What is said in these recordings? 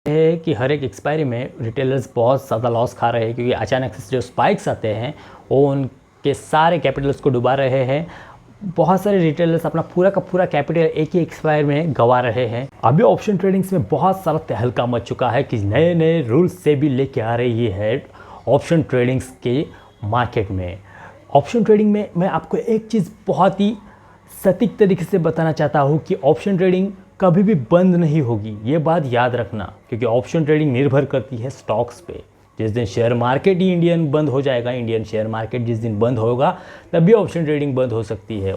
है कि हर एक एक्सपायरी में रिटेलर्स बहुत ज़्यादा लॉस खा रहे हैं, क्योंकि अचानक से जो स्पाइक्स आते हैं वो उनके सारे कैपिटल्स को डुबा रहे हैं। बहुत सारे रिटेलर्स अपना पूरा का पूरा कैपिटल एक ही एक्सपायर में गंवा रहे हैं। अभी ऑप्शन ट्रेडिंग्स में बहुत सारा तहलका मच चुका है कि नए नए रूल्स से भी लेके आ रही है ऑप्शन ट्रेडिंग्स के मार्केट में। ऑप्शन ट्रेडिंग में मैं आपको एक चीज़ बहुत ही सटीक तरीके से बताना चाहता हूँ कि ऑप्शन ट्रेडिंग कभी भी बंद नहीं होगी, ये बात याद रखना, क्योंकि ऑप्शन ट्रेडिंग निर्भर करती है स्टॉक्स पे। जिस दिन शेयर मार्केट ही इंडियन बंद हो जाएगा, इंडियन शेयर मार्केट जिस दिन बंद होगा तभी ऑप्शन ट्रेडिंग बंद हो सकती है।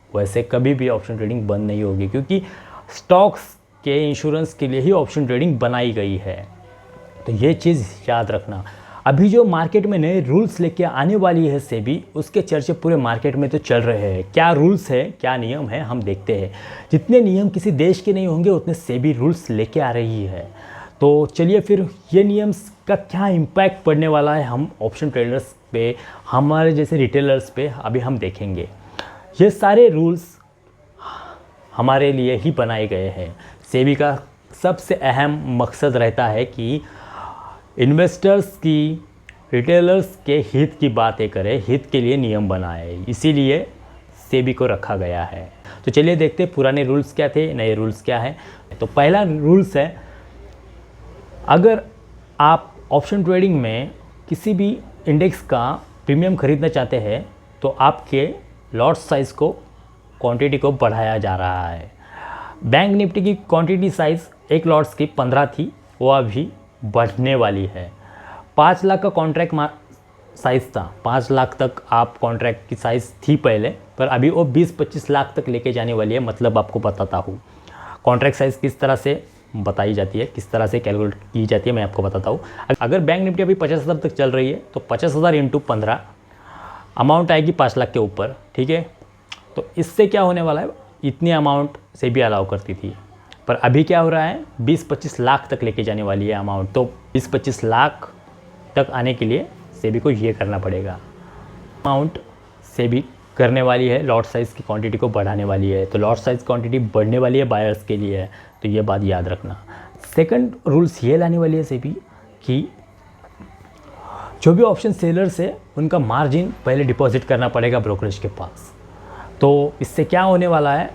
वैसे कभी भी ऑप्शन ट्रेडिंग बंद नहीं होगी, क्योंकि स्टॉक्स के इंश्योरेंस के लिए ही ऑप्शन ट्रेडिंग बनाई गई है। तो ये चीज़ याद रखना। अभी जो मार्केट में नए रूल्स लेके आने वाली है सेबी, उसके चर्चे पूरे मार्केट में तो चल रहे हैं। क्या रूल्स है, क्या नियम है, हम देखते हैं। जितने नियम किसी देश के नहीं होंगे उतने सेबी रूल्स लेके आ रही है। तो चलिए फिर ये नियम्स का क्या इम्पैक्ट पड़ने वाला है हम ऑप्शन ट्रेडर्स पे, हमारे जैसे रिटेलर्स पे, अभी हम देखेंगे। ये सारे रूल्स हमारे लिए ही बनाए गए हैं। सेबी का सबसे अहम मकसद रहता है कि इन्वेस्टर्स की, रिटेलर्स के हित की बातें करें, हित के लिए नियम बनाए, इसीलिए सेबी को रखा गया है। तो चलिए देखते हैं पुराने रूल्स क्या थे, नए रूल्स क्या है। तो पहला रूल्स है, अगर आप ऑप्शन ट्रेडिंग में किसी भी इंडेक्स का प्रीमियम खरीदना चाहते हैं तो आपके लॉट साइज़ को, क्वांटिटी को बढ़ाया जा रहा है। बैंक निफ्टी की क्वांटिटी साइज़ एक लॉट्स की 15 थी, वो अभी बढ़ने वाली है। 5 लाख का कॉन्ट्रैक्ट साइज़ था, 5 लाख तक आप कॉन्ट्रैक्ट की साइज़ थी पहले, पर अभी वो 20-25 लाख तक लेके जाने वाली है। मतलब आपको बताता हूँ कॉन्ट्रैक्ट साइज़ किस तरह से बताई जाती है, किस तरह से कैलकुलेट की जाती है, मैं आपको बताता हूँ। अगर बैंक निफ्टी अभी 50,000 तक चल रही है तो 50,000 इंटू 15 अमाउंट आएगी 5 लाख के ऊपर, ठीक है। तो इससे क्या होने वाला है, इतनी अमाउंट से भी अलाउ करती थी, पर अभी क्या हो रहा है, 20-25 लाख तक लेके जाने वाली है अमाउंट। तो 20-25 लाख तक आने के लिए सेबी को ये करना पड़ेगा। अमाउंट सेबी करने वाली है, लॉट साइज़ की क्वांटिटी को बढ़ाने वाली है। तो लॉट साइज़ क्वांटिटी बढ़ने वाली है बायर्स के लिए है, तो ये बात याद रखना। सेकंड रूल्स ये लाने वाली है सेबी कि जो भी ऑप्शन सेलर्स है उनका मार्जिन पहले डिपॉजिट करना पड़ेगा ब्रोकरेज के पास। तो इससे क्या होने वाला है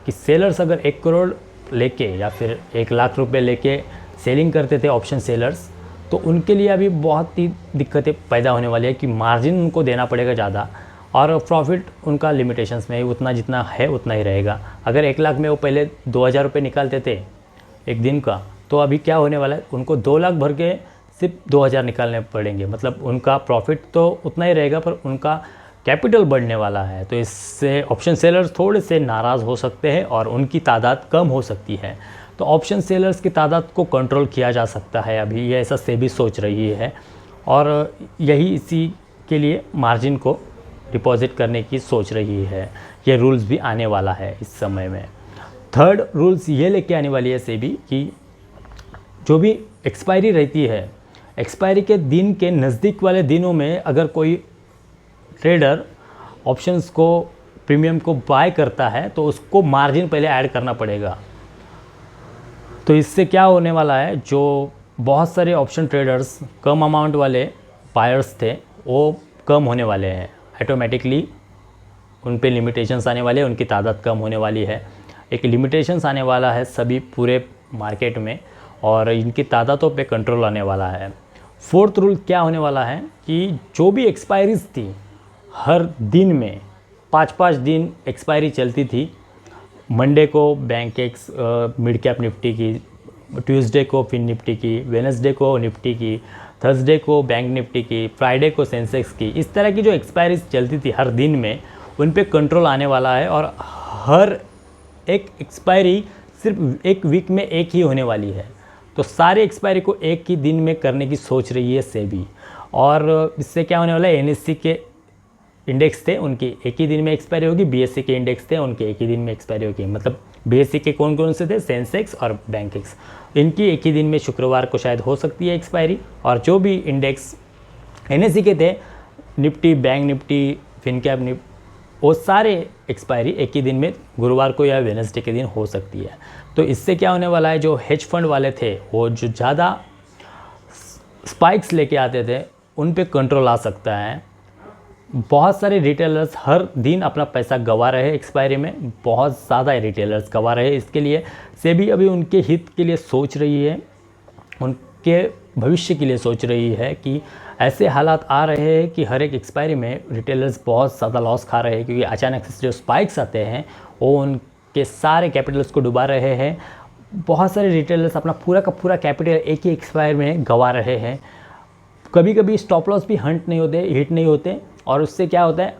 कि सेलर्स अगर 1 करोड़ लेके या फिर 1 लाख रुपए लेके सेलिंग करते थे ऑप्शन सेलर्स, तो उनके लिए अभी बहुत ही दिक्कतें पैदा होने वाली है कि मार्जिन उनको देना पड़ेगा ज़्यादा, और प्रॉफिट उनका लिमिटेशंस में उतना जितना है उतना ही रहेगा। अगर 1 लाख में वो पहले 2,000 रुपये निकालते थे एक दिन का, तो अभी क्या होने वाला है, उनको 2 लाख भर के सिर्फ 2,000 निकालने पड़ेंगे। मतलब उनका प्रॉफिट तो उतना ही रहेगा, पर उनका कैपिटल बढ़ने वाला है। तो इससे ऑप्शन सेलर्स थोड़े से नाराज़ हो सकते हैं और उनकी तादाद कम हो सकती है। तो ऑप्शन सेलर्स की तादाद को कंट्रोल किया जा सकता है अभी, ये ऐसा सेबी सोच रही है, और यही इसी के लिए मार्जिन को डिपॉजिट करने की सोच रही है। ये रूल्स भी आने वाला है इस समय में। थर्ड रूल्स ये लेके आने वाली है सेबी कि जो भी एक्सपायरी रहती है, एक्सपायरी के दिन के नज़दीक वाले दिनों में अगर कोई ट्रेडर ऑप्शंस को, प्रीमियम को बाय करता है तो उसको मार्जिन पहले ऐड करना पड़ेगा। तो इससे क्या होने वाला है, जो बहुत सारे ऑप्शन ट्रेडर्स कम अमाउंट वाले बायर्स थे वो कम होने वाले हैं, ऑटोमेटिकली उन पे लिमिटेशंस आने वाले हैं, उनकी तादाद कम होने वाली है। एक लिमिटेशंस आने वाला है सभी पूरे मार्केट में, और इनकी तादादों पे कंट्रोल आने वाला है। फोर्थ रूल क्या होने वाला है कि जो भी एक्सपायरीज थी, हर दिन में 5-5 दिन एक्सपायरी चलती थी। मंडे को bank x mid cap Nifty की, ट्यूसडे को फिन निफ्टी की, वेडनेसडे को निफ्टी की, थर्सडे को बैंक निफ्टी की, फ्राइडे को सेंसेक्स की। इस तरह की जो एक्सपायरीज चलती थी हर दिन में, उन पे कंट्रोल आने वाला है, और हर एक एक्सपायरी सिर्फ एक वीक में एक ही होने वाली है। तो सारे एक्सपायरी को एक ही दिन में करने की सोच रही है सेबी। और इससे क्या होने वाला है, एनएससी के इंडेक्स थे उनकी एक ही दिन में एक्सपायरी होगी, बीएससी के इंडेक्स थे उनके एक ही दिन में एक्सपायरी होगी। मतलब बीएससी के कौन कौन से थे, सेंसेक्स और बैंक एक्स, इनकी एक ही दिन में शुक्रवार को शायद हो सकती है एक्सपायरी। और जो भी इंडेक्स एनएससी के थे, Nifty, bank Nifty, Fincap Nifty, वो सारे एक्सपायरी एक ही दिन में गुरुवार को या वेडनेसडे के दिन हो सकती है। तो इससे क्या होने वाला है, जो हेज फंड वाले थे वो जो ज़्यादा स्पाइक्स लेके आते थे उन पे कंट्रोल आ सकता है। बहुत सारे रिटेलर्स हर दिन अपना पैसा गंवा रहे हैं एक्सपायरी में, बहुत ज़्यादा रिटेलर्स गंवा रहे हैं। इसके लिए सेबी अभी उनके हित के लिए सोच रही है, उनके भविष्य के लिए सोच रही है कि ऐसे हालात आ रहे हैं कि हर एक एक्सपायरी में रिटेलर्स बहुत ज़्यादा लॉस खा रहे हैं, क्योंकि अचानक से जो स्पाइक्स आते हैं वो उनके सारे कैपिटल्स को डुबा रहे हैं। बहुत सारे रिटेलर्स अपना पूरा का पूरा कैपिटल एक ही एक्सपायर में गंवा रहे हैं। कभी कभी स्टॉप लॉस भी हिट नहीं होते और उससे क्या होता है,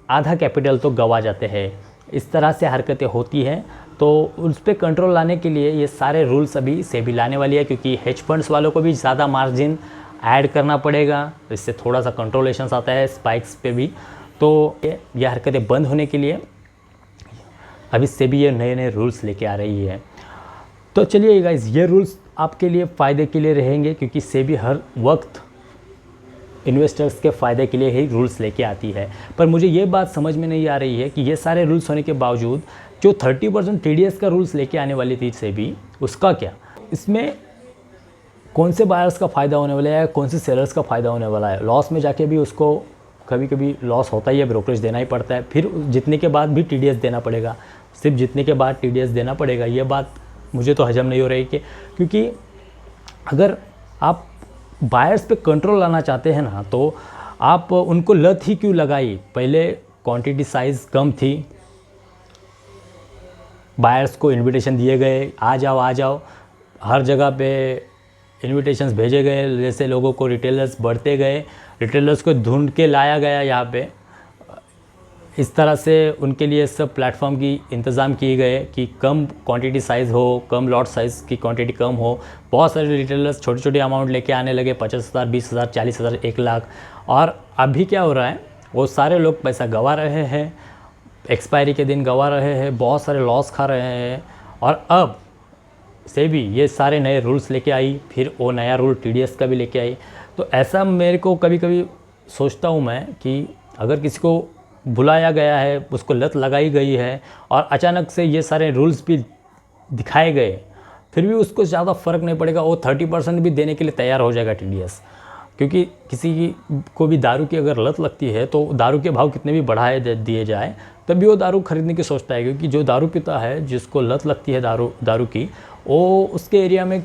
आधा कैपिटल तो गंवा जाते हैं। इस तरह से हरकतें होती हैं। तो उस पर कंट्रोल लाने के लिए ये सारे रूल्स अभी सेबी लाने वाली है, क्योंकि हेज फंड्स वालों को भी ज़्यादा मार्जिन ऐड करना पड़ेगा। इससे थोड़ा सा कंट्रोलेशंस आता है स्पाइक्स पे भी। तो ये हरकतें बंद होने के लिए अभी सेबी ये नए नए रूल्स लेके आ रही है। तो चलिए गाइस, ये रूल्स आपके लिए फ़ायदे के लिए रहेंगे, क्योंकि सेबी हर वक्त इन्वेस्टर्स के फ़ायदे के लिए ही रूल्स लेके आती है। पर मुझे ये बात समझ में नहीं आ रही है कि ये सारे रूल्स होने के बावजूद जो 30% TDS का रूल्स लेके आने वाली थी सेबी, उसका क्या, इसमें कौन से बायर्स का फ़ायदा होने वाला है, कौन से सेलर्स का फ़ायदा होने वाला है। लॉस में जाके भी उसको कभी कभी लॉस होता ही है, ब्रोकरेज देना ही पड़ता है, फिर जितने के बाद भी TDS देना पड़ेगा, सिर्फ जितने के बाद TDS देना पड़ेगा। ये बात मुझे तो हजम नहीं हो रही क्योंकि अगर आप बायर्स पे कंट्रोल लाना चाहते हैं ना, तो आप उनको लत ही क्यों लगाई। पहले क्वांटिटी साइज़ कम थी, बायर्स को इनविटेशन दिए गए, आ जाओ, हर जगह पे इनविटेशंस भेजे गए, जैसे लोगों को रिटेलर्स बढ़ते गए, रिटेलर्स को ढूंढ के लाया गया यहाँ पे। इस तरह से उनके लिए सब प्लेटफॉर्म की इंतज़ाम किए गए कि कम क्वांटिटी साइज़ हो, कम लॉट साइज़ की क्वांटिटी कम हो। बहुत सारे रिटेलर्स छोटे छोटे अमाउंट लेके आने लगे, 50,000, 20,000, 40,000, 1 लाख। और अभी क्या हो रहा है, वो सारे लोग पैसा गंवा रहे हैं, एक्सपायरी के दिन गंवा रहे हैं, बहुत सारे लॉस खा रहे हैं। और अब सेबी ये सारे नए रूल्स लेके आई, फिर वो नया रूल TDS का भी लेके आई। तो ऐसा मेरे को कभी कभी सोचता हूँ मैं कि अगर किसी को बुलाया गया है, उसको लत लगाई गई है और अचानक से ये सारे रूल्स भी दिखाए गए, फिर भी उसको ज़्यादा फ़र्क नहीं पड़ेगा, वो 30% भी देने के लिए तैयार हो जाएगा TDS। क्योंकि किसी को भी दारू की अगर लत लगती है तो दारू के भाव कितने भी बढ़ाए दिए जाए तब भी वो दारू खरीदने की सोचता है। क्योंकि जो दारू पीता है, जिसको लत लगती है दारू की, वो उसके एरिया में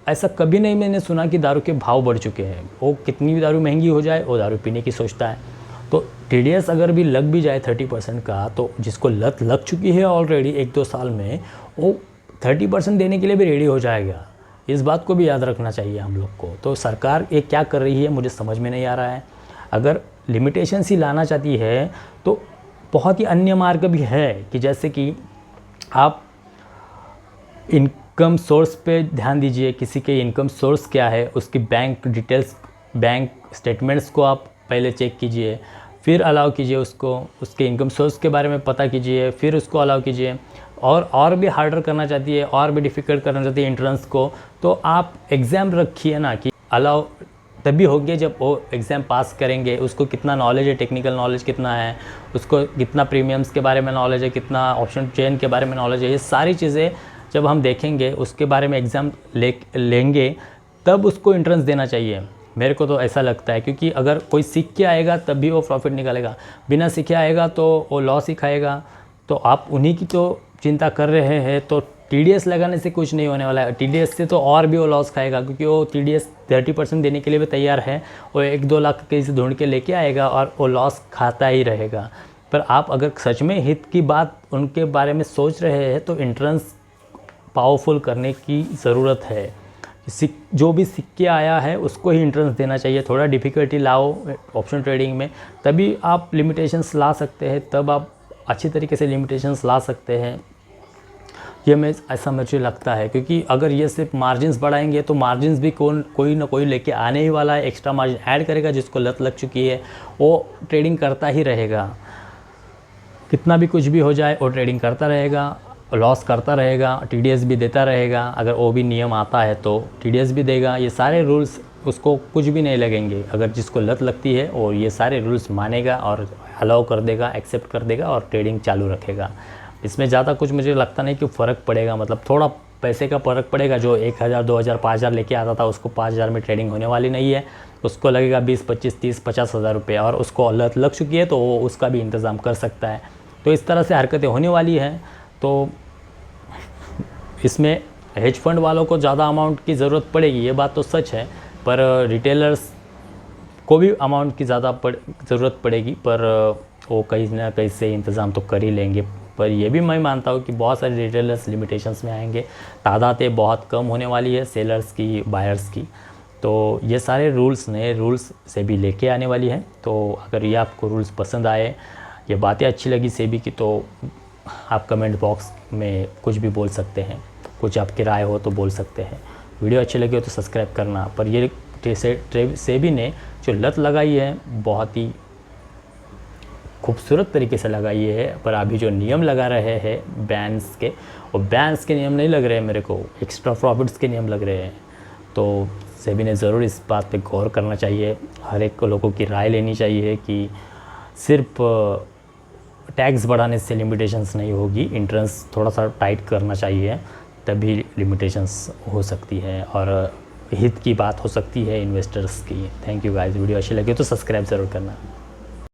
ऐसा कभी नहीं मैंने सुना कि दारू के भाव बढ़ चुके हैं। वो कितनी भी दारू महंगी हो जाए, वो दारू पीने की सोचता है। तो TDS अगर भी लग भी जाए 30% का, तो जिसको लत लग चुकी है ऑलरेडी 1-2 साल में, वो 30% देने के लिए भी रेडी हो जाएगा। इस बात को भी याद रखना चाहिए हम लोग को। तो सरकार ये क्या कर रही है मुझे समझ में नहीं आ रहा है। अगर लिमिटेशंस ही लाना चाहती है तो बहुत ही अन्य मार्ग भी है, कि जैसे कि आप इनकम सोर्स पे ध्यान दीजिए। किसी के इनकम सोर्स क्या है, उसकी बैंक डिटेल्स, बैंक स्टेटमेंट्स को आप पहले चेक कीजिए, फिर अलाउ कीजिए उसको, उसके इनकम सोर्स के बारे में पता कीजिए, फिर उसको अलाउ कीजिए। और भी हार्डर करना चाहती है, और भी डिफ़िकल्ट करना चाहती है एंट्रेंस को, तो आप एग्ज़ाम रखिए ना, कि अलाउ तभी होगी जब वो एग्ज़ाम पास करेंगे। उसको कितना नॉलेज है, टेक्निकल नॉलेज कितना है, उसको कितना प्रीमियम्स के बारे में नॉलेज है, कितना ऑप्शन चेन के बारे में नॉलेज है, ये सारी चीज़ें जब हम देखेंगे, उसके बारे में एग्ज़ाम लेंगे, तब उसको एंट्रेंस देना चाहिए। मेरे को तो ऐसा लगता है, क्योंकि अगर कोई सीख के आएगा तब भी वो प्रॉफिट निकालेगा, बिना सीखे आएगा तो वो लॉस ही खाएगा। तो आप उन्हीं की तो चिंता कर रहे हैं, तो TDS लगाने से कुछ नहीं होने वाला है। TDS से तो और भी वो लॉस खाएगा, क्योंकि वो TDS 30% देने के लिए भी तैयार है। वो 1-2 लाख कहीं से ढूंढ के लेके आएगा और वो लॉस खाता ही रहेगा। पर आप अगर सच में हित की बात उनके बारे में सोच रहे हैं, तो एंट्रेंस पावरफुल करने की ज़रूरत है। जो भी सीख के आया है उसको ही एंट्रेंस देना चाहिए। थोड़ा डिफ़िकल्टी लाओ ऑप्शन ट्रेडिंग में, तभी आप लिमिटेशंस ला सकते हैं, तब आप अच्छी तरीके से लिमिटेशंस ला सकते हैं। ये ऐसा मुझे लगता है, क्योंकि अगर ये सिर्फ मार्जिन्स बढ़ाएंगे तो मार्जिन्स भी कोई ना कोई लेके आने ही वाला है, एक्स्ट्रा मार्जिन ऐड करेगा। जिसको लत लग चुकी है वो ट्रेडिंग करता ही रहेगा, कितना भी कुछ भी हो जाए वो ट्रेडिंग करता रहेगा, लॉस करता रहेगा, TDS भी देता रहेगा। अगर वो भी नियम आता है तो TDS भी देगा। ये सारे रूल्स उसको कुछ भी नहीं लगेंगे। अगर जिसको लत लगती है और ये सारे रूल्स मानेगा और अलाउ कर देगा, एक्सेप्ट कर देगा और ट्रेडिंग चालू रखेगा। इसमें ज़्यादा कुछ मुझे लगता नहीं कि फ़र्क पड़ेगा, मतलब थोड़ा पैसे का फ़र्क पड़ेगा। जो 1000 2000 5000 लेके आता था उसको 5000 में ट्रेडिंग होने वाली नहीं है, उसको लगेगा 20 25 30 50 हज़ार रुपये, और उसको लत लग चुकी है तो वो उसका भी इंतज़ाम कर सकता है। तो इस तरह से हरकतें होने वाली हैं। तो इसमें हेज फंड वालों को ज़्यादा अमाउंट की ज़रूरत पड़ेगी, ये बात तो सच है, पर रिटेलर्स को भी अमाउंट की ज़्यादा ज़रूरत पड़ेगी, पर वो कहीं ना कहीं से इंतज़ाम तो कर ही लेंगे। पर ये भी मैं मानता हूँ कि बहुत सारे रिटेलर्स लिमिटेशंस में आएंगे, तादादें बहुत कम होने वाली है सेलर्स की, बायर्स की। तो ये सारे रूल्स नए रूल्स सेबी लेके आने वाली है। तो अगर ये आपको रूल्स पसंद आए, ये बातें अच्छी लगी सेबी की, तो आप कमेंट बॉक्स में कुछ भी बोल सकते हैं, कुछ आपकी राय हो तो बोल सकते हैं। वीडियो अच्छी लगी हो तो सब्सक्राइब करना। पर ये सेबी ने जो लत लगाई है बहुत ही खूबसूरत तरीके से लगाई है, पर अभी जो नियम लगा रहे हैं बैंस के, वो बैंस के नियम नहीं लग रहे हैं मेरे को, एक्स्ट्रा प्रॉफिट्स के नियम लग रहे हैं। तो सेबी ने ज़रूर इस बात पे गौर करना चाहिए, हर एक लोगों की राय लेनी चाहिए कि सिर्फ टैक्स बढ़ाने से लिमिटेशंस नहीं होगी, इंट्रेंस थोड़ा सा टाइट करना चाहिए, तभी लिमिटेशंस हो सकती है और हित की बात हो सकती है इन्वेस्टर्स की। थैंक यू गाइस, वीडियो अच्छी लगी तो सब्सक्राइब ज़रूर करना।